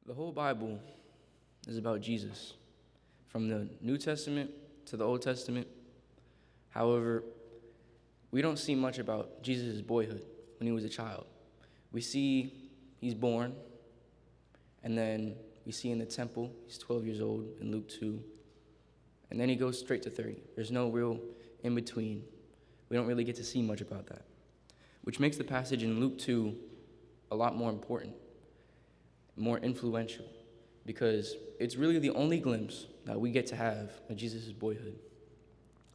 The whole Bible is about Jesus, from the New Testament to the Old Testament. However, we don't see much about Jesus' boyhood when he was a child. We see he's born, and then we see in the temple, he's 12 years old in Luke 2, and then he goes straight to 30. There's no real in between. We don't really get to see much about that, which makes the passage in Luke 2 a lot more important, more influential, because it's really the only glimpse that we get to have of Jesus' boyhood.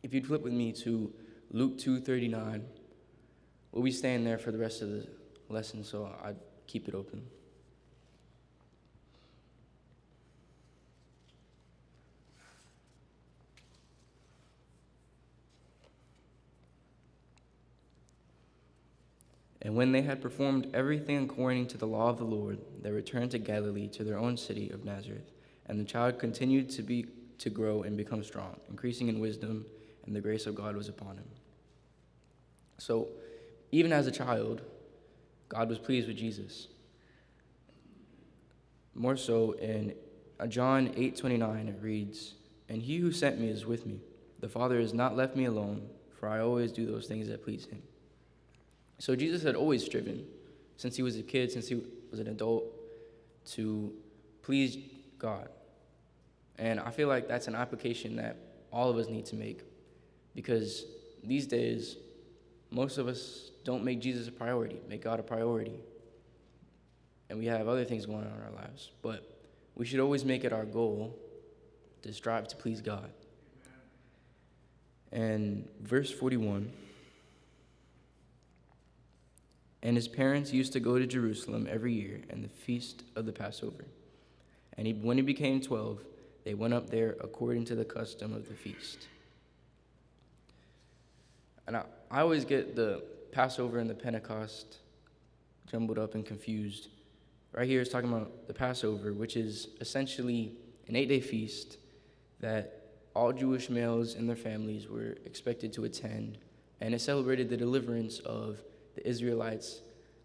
If you'd flip with me to Luke 2:39, we'll be staying there for the rest of the lesson, so I'd keep it open. And when they had performed everything according to the law of the Lord, they returned to Galilee, to their own city of Nazareth. And the child continued to grow and become strong, increasing in wisdom, and the grace of God was upon him. So, even as a child, God was pleased with Jesus. More so, in John 8:29, it reads, "And he who sent me is with me. The Father has not left me alone, for I always do those things that please him." So Jesus had always striven, since he was a kid, since he was an adult, to please God. And I feel like that's an application that all of us need to make, because these days, most of us don't make Jesus a priority, make God a priority. And we have other things going on in our lives. But we should always make it our goal to strive to please God. And verse 41, "And his parents used to go to Jerusalem every year in the feast of the Passover. And when he became 12, they went up there according to the custom of the feast." And I always get the Passover and the Pentecost jumbled up and confused. Right here it's talking about the Passover, which is essentially an 8-day feast that all Jewish males and their families were expected to attend. And it celebrated the deliverance of the Israelites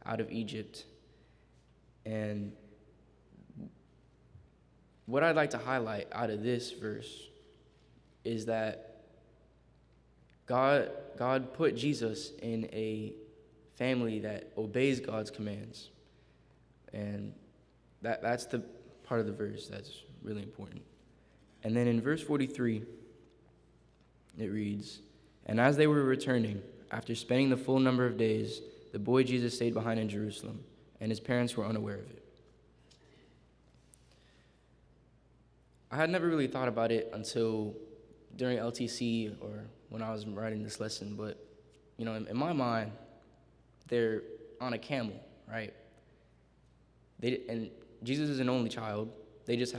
out of Egypt. And what I'd like to highlight out of this verse is that God put Jesus in a family that obeys God's commands. And that's the part of the verse that's really important. And then in verse 43, it reads, "And as they were returning, after spending the full number of days, the boy Jesus stayed behind in Jerusalem, and his parents were unaware of it." I had never really thought about it until during LTC or when I was writing this lesson, but in my mind, they're on a camel, right? And Jesus is an only child. It's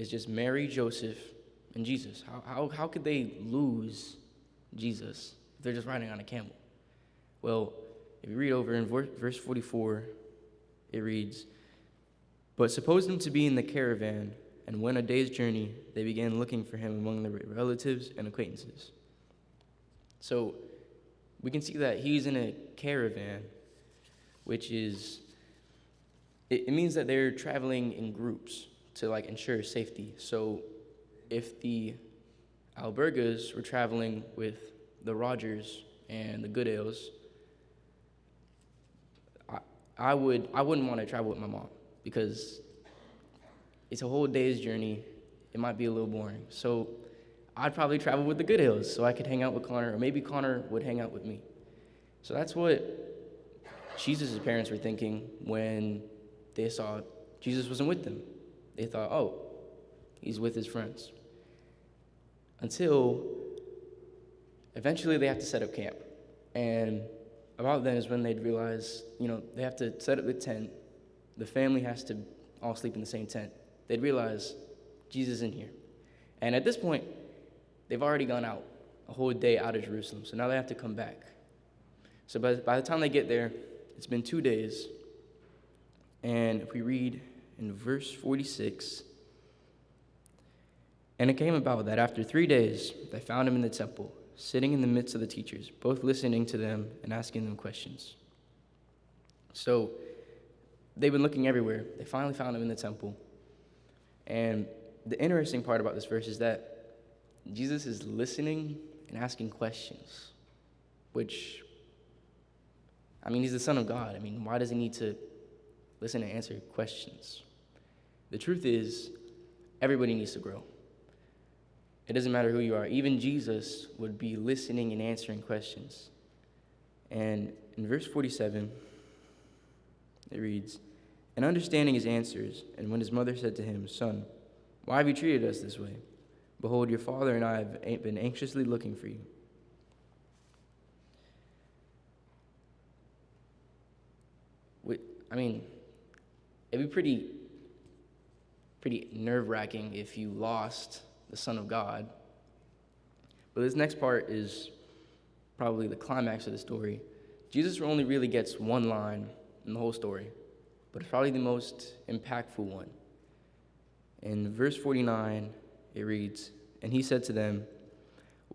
just Mary, Joseph, and Jesus. How could they lose Jesus if they're just riding on a camel? Well, if you read over in verse 44, it reads, "But suppose them to be in the caravan, and when a day's journey, they began looking for him among their relatives and acquaintances." So we can see that he's in a caravan, which is, it means that they're traveling in groups to ensure safety. So if the Albergas were traveling with the Rogers and the Goodales, I wouldn't want to travel with my mom, because it's a whole day's journey. It might be a little boring. So I'd probably travel with the Goodales so I could hang out with Connor, or maybe Connor would hang out with me. So that's what Jesus' parents were thinking when they saw Jesus wasn't with them. They thought, oh, he's with his friends. Until eventually they have to set up camp. And about then is when they'd realize, they have to set up the tent. The family has to all sleep in the same tent. They'd realize Jesus is in here. And at this point, they've already gone out a whole day out of Jerusalem. So now they have to come back. So by the time they get there, it's been 2 days. And if we read in verse 46, "And it came about that after 3 days, they found him in the temple, sitting in the midst of the teachers, both listening to them and asking them questions." So they've been looking everywhere. They finally found him in the temple. And the interesting part about this verse is that Jesus is listening and asking questions, which, I mean, he's the Son of God. I mean, why does he need to listen and answer questions? The truth is, everybody needs to grow. It doesn't matter who you are. Even Jesus would be listening and answering questions. And in verse 47, it reads, "And understanding his answers, and when his mother said to him, 'Son, why have you treated us this way? Behold, your father and I have been anxiously looking for you.'" I mean, it'd be pretty nerve-wracking if you lost the Son of God. But this next part is probably the climax of the story. Jesus only really gets one line in the whole story, but it's probably the most impactful one. In verse 49, it reads, "And he said to them,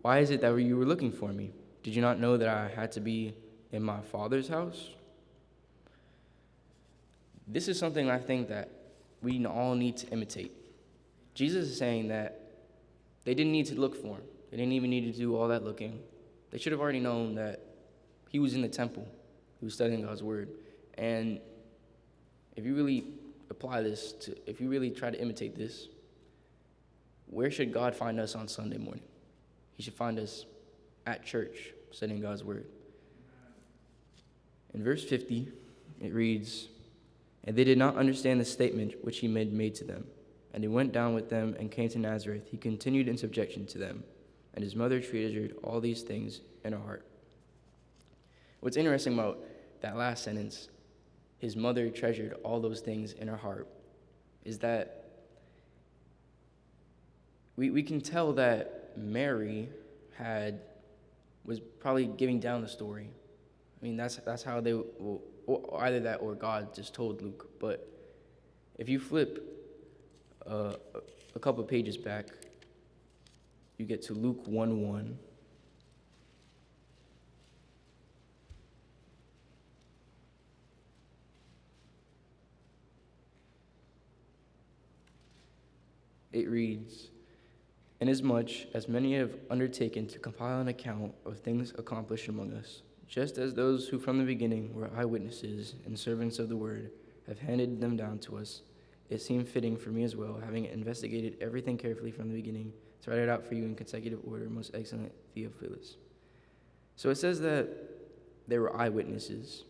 'Why is it that you were looking for me? Did you not know that I had to be in my Father's house?'" This is something I think that we all need to imitate. Jesus is saying that they didn't need to look for him. They didn't even need to do all that looking. They should have already known that he was in the temple. He was studying God's word. And if you really apply this if you really try to imitate this, where should God find us on Sunday morning? He should find us at church, studying God's word. In verse 50, it reads, "And they did not understand the statement which he made to them. And he went down with them and came to Nazareth. He continued in subjection to them, and his mother treasured all these things in her heart." What's interesting about that last sentence, "his mother treasured all those things in her heart," is that we can tell that Mary was probably giving down the story. I mean, that's how they will, or either that or God just told Luke. But if you flip a couple of pages back, you get to Luke 1:1. It reads, "Inasmuch as many have undertaken to compile an account of things accomplished among us, just as those who from the beginning were eyewitnesses and servants of the word have handed them down to us, it seemed fitting for me as well, having investigated everything carefully from the beginning, to write it out for you in consecutive order, most excellent Theophilus." So it says that there were eyewitnesses.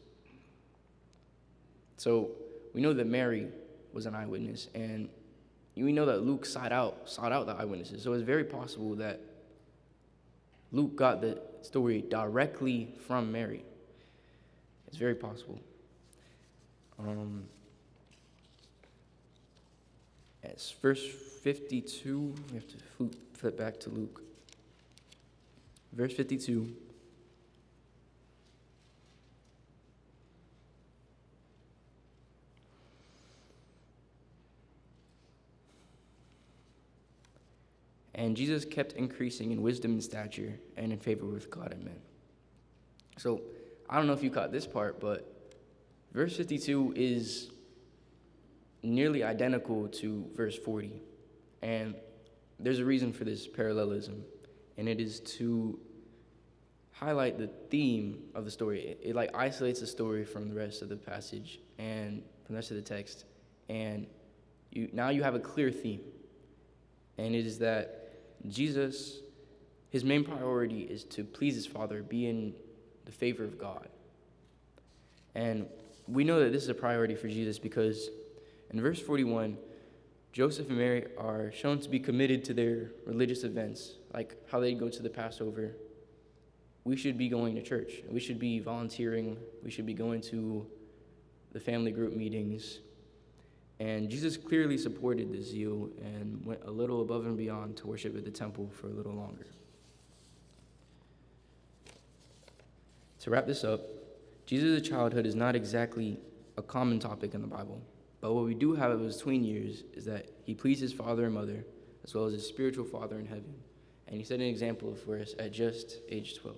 So we know that Mary was an eyewitness, and we know that Luke sought out the eyewitnesses. So it's very possible that Luke got the story directly from Mary. It's very possible. It's verse 52. We have to flip back to Luke. Verse 52. "And Jesus kept increasing in wisdom and stature and in favor with God and men." So I don't know if you caught this part, but verse 52 is nearly identical to verse 40. And there's a reason for this parallelism, and it is to highlight the theme of the story. It like isolates the story from the rest of the passage and from the rest of the text, and now you have a clear theme. And it is that Jesus, his main priority is to please his Father, be in the favor of God. And we know that this is a priority for Jesus because in verse 41, Joseph and Mary are shown to be committed to their religious events, like how they go to the Passover. We should be going to church. We should be volunteering. We should be going to the family group meetings. And Jesus clearly supported the zeal and went a little above and beyond to worship at the temple for a little longer. To wrap this up, Jesus' childhood is not exactly a common topic in the Bible, but what we do have of his tween years is that he pleased his father and mother, as well as his spiritual father in heaven, and he set an example for us at just age 12.